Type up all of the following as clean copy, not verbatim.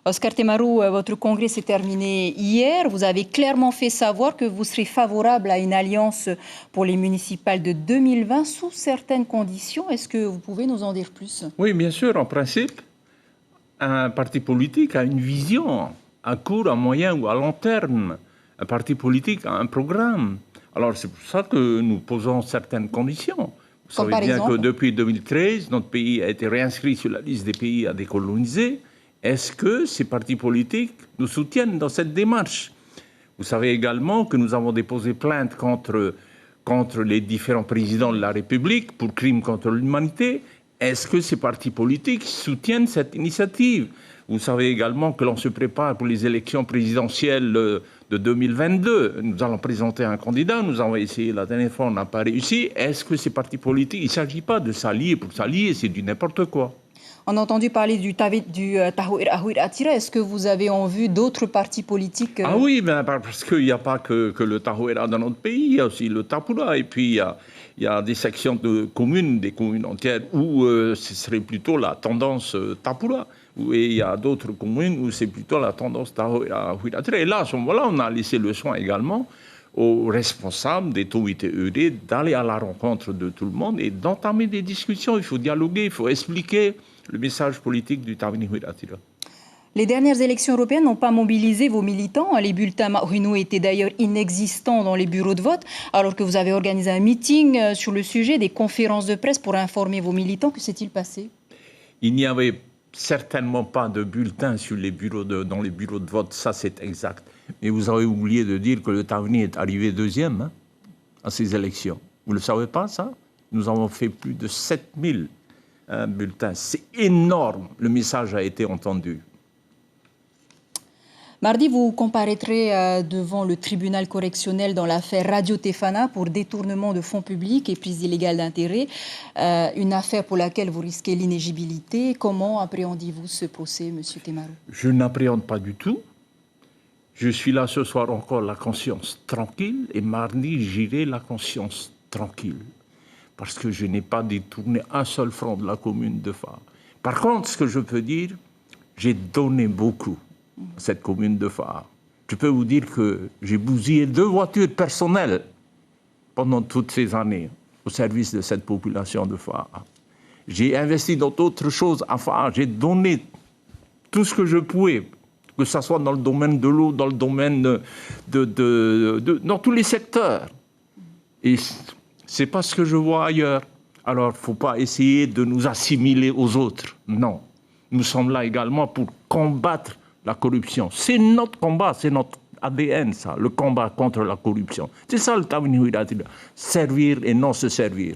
Oscar Temaru, votre congrès s'est terminé hier. Vous avez clairement fait savoir que vous serez favorable à une alliance pour les municipales de 2020 sous certaines conditions. Est-ce que vous pouvez nous en dire plus? Oui, bien sûr, en principe, un parti politique a une vision à court, à moyen ou à long terme. Un parti politique a un programme. Alors c'est pour ça que nous posons certaines conditions. Vous savez bien que depuis 2013, notre pays a été réinscrit sur la liste des pays à décoloniser. Est-ce que ces partis politiques nous soutiennent dans cette démarche? Vous savez également que nous avons déposé plainte contre les différents présidents de la République pour crimes contre l'humanité. Est-ce que ces partis politiques soutiennent cette initiative? Vous savez également que l'on se prépare pour les élections présidentielles de 2022. Nous allons présenter un candidat, nous avons essayé la dernière fois, on n'a pas réussi. Est-ce que ces partis politiques, il ne s'agit pas de s'allier pour s'allier, c'est du n'importe quoi. On a entendu parler du Tahouir Attira. Est-ce que vous avez en vue d'autres partis politiques? Ah oui, ben, parce qu'il n'y a pas que le Tahouira dans notre pays, il y a aussi le Tapura. Et puis, il y a des sections de communes, des communes entières, où ce serait plutôt la tendance Tapura. Et il y a d'autres communes où c'est plutôt la tendance Tahouira. Et là, à ce moment-là, on a laissé le soin également aux responsables des TOITED d'aller à la rencontre de tout le monde et d'entamer des discussions. Il faut dialoguer, il faut expliquer le message politique du Tahouir Attira. Les dernières élections européennes n'ont pas mobilisé vos militants. Les bulletins Mahuino étaient d'ailleurs inexistants dans les bureaux de vote, alors que vous avez organisé un meeting sur le sujet, des conférences de presse pour informer vos militants. Que s'est-il passé? Il n'y avait certainement pas de bulletins dans les bureaux de vote, ça c'est exact. Mais vous avez oublié de dire que le Tahouir est arrivé deuxième à ces élections. Vous ne le savez pas, ça? Nous avons fait plus de 7000 bulletins. C'est énorme. Le message a été entendu. Mardi, vous comparaîtrez devant le tribunal correctionnel dans l'affaire Radio Tefana pour détournement de fonds publics et prise illégale d'intérêt, une affaire pour laquelle vous risquez l'inéligibilité. Comment appréhendez-vous ce procès, M. Temaru? Je n'appréhende pas du tout. Je suis là ce soir encore la conscience tranquille et mardi, j'irai la conscience tranquille parce que je n'ai pas détourné un seul franc de la commune de Faa. Par contre, ce que je peux dire, j'ai donné beaucoup à cette commune de Faa. Je peux vous dire que j'ai bousillé 2 voitures personnelles pendant toutes ces années au service de cette population de Faa. J'ai investi dans d'autres choses à Faa. J'ai donné tout ce que je pouvais, que ce soit dans le domaine de l'eau, dans le domaine dans tous les secteurs. Et c'est pas ce que je vois ailleurs. Alors, il ne faut pas essayer de nous assimiler aux autres. Non. Nous sommes là également pour combattre la corruption. C'est notre combat, c'est notre ADN, ça, le combat contre la corruption. C'est ça le Tahouir Attira. Servir et non se servir.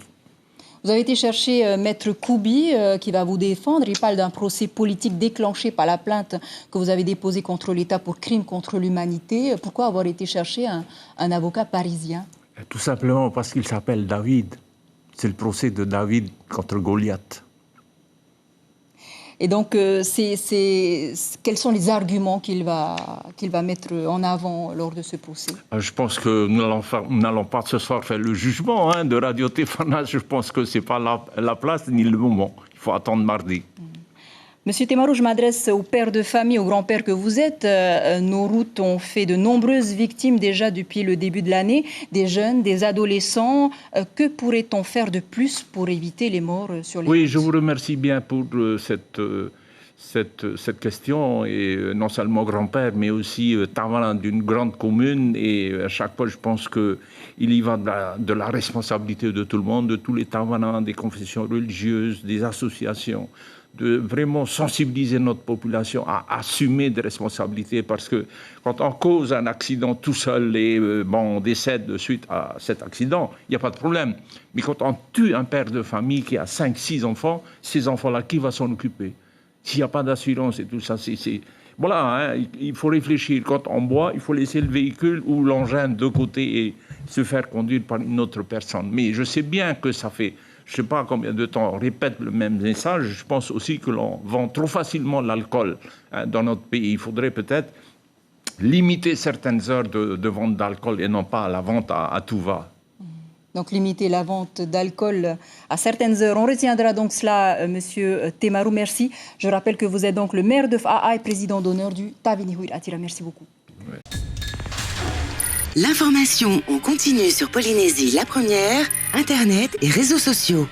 Vous avez été chercher Maître Koubi qui va vous défendre. Il parle d'un procès politique déclenché par la plainte que vous avez déposée contre l'État pour crime contre l'humanité. Pourquoi avoir été chercher un avocat parisien? Tout simplement parce qu'il s'appelle David. C'est le procès de David contre Goliath. Et donc, quels sont les arguments qu'il va mettre en avant lors de ce procès? Je pense que nous n'allons pas ce soir faire le jugement de Radio Tefana. Je pense que ce n'est pas la place ni le moment. Il faut attendre mardi. Monsieur Temaru, je m'adresse au père de famille, au grand-père que vous êtes. Nos routes ont fait de nombreuses victimes déjà depuis le début de l'année, des jeunes, des adolescents. Que pourrait-on faire de plus pour éviter les morts sur les routes? Oui, je vous remercie bien pour cette question. Et non seulement grand-père, mais aussi Tavalan d'une grande commune. Et à chaque fois, je pense qu'il y va de la responsabilité de tout le monde, de tous les Tavalans, des confessions religieuses, des associations, de vraiment sensibiliser notre population à assumer des responsabilités, parce que quand on cause un accident tout seul et on décède suite à cet accident, il n'y a pas de problème. Mais quand on tue un père de famille qui a 5-6 enfants, ces enfants-là, qui va s'en occuper? S'il n'y a pas d'assurance et tout ça, voilà, il faut réfléchir. Quand on boit, il faut laisser le véhicule ou l'engin de côté et se faire conduire par une autre personne. Mais je sais bien que ça fait, je ne sais pas combien de temps on répète le même message. Je pense aussi que l'on vend trop facilement l'alcool dans notre pays. Il faudrait peut-être limiter certaines heures de vente d'alcool et non pas la vente à tout va. Donc limiter la vente d'alcool à certaines heures. On retiendra donc cela, Monsieur Temarou. Merci. Je rappelle que vous êtes donc le maire de Fa'a et président d'honneur du Tabinihouil Attira. Merci beaucoup. Ouais. L'information en continu sur Polynésie la première, Internet et réseaux sociaux.